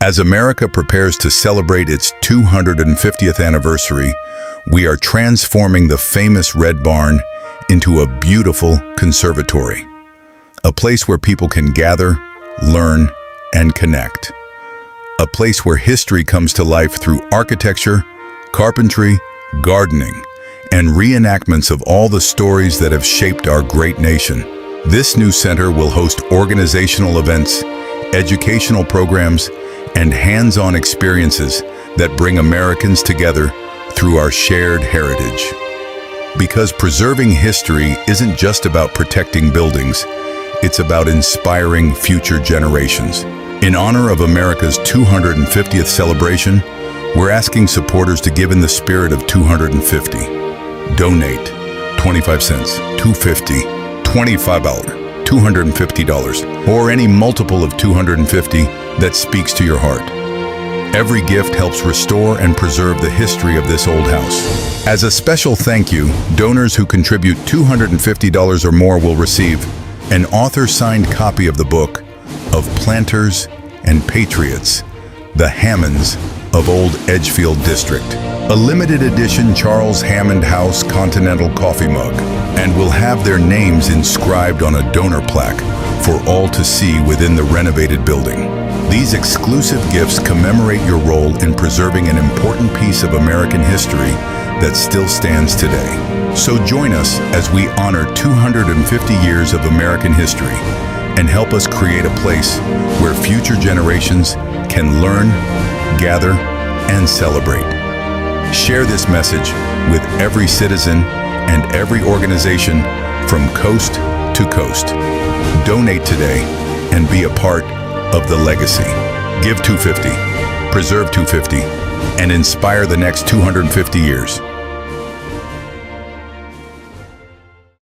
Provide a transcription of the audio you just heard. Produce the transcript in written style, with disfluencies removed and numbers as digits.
As America prepares to celebrate its 250th anniversary, we are transforming the famous Red Barn into a beautiful conservatory. A place where people can gather, learn, and connect. A place where history comes to life through architecture, carpentry, gardening, and reenactments of all the stories that have shaped our great nation. This new center will host organizational events, educational programs, and hands-on experiences that bring Americans together through our shared heritage. Because preserving history isn't just about protecting buildings, it's about inspiring future generations. In honor of America's 250th celebration, we're asking supporters to give in the spirit of 250. Donate 25 cents, $2.50, $25, $250, or any multiple of 250 that speaks to your heart. Every gift helps restore and preserve the history of this old house. As a special thank you, donors who contribute $250 or more will receive an author-signed copy of the book of Planters and Patriots, the Hammonds of Old Edgefield District, a limited edition Charles Hammond House Continental coffee mug, and will have their names inscribed on a donor plaque for all to see within the renovated building. These exclusive gifts commemorate your role in preserving an important piece of American history that still stands today. So join us as we honor 250 years of American history and help us create a place where future generations can learn, gather, and celebrate. Share this message with every citizen and every organization from coast to coast. Donate today and be a part of the legacy. Give 250, preserve 250, and inspire the next 250 years.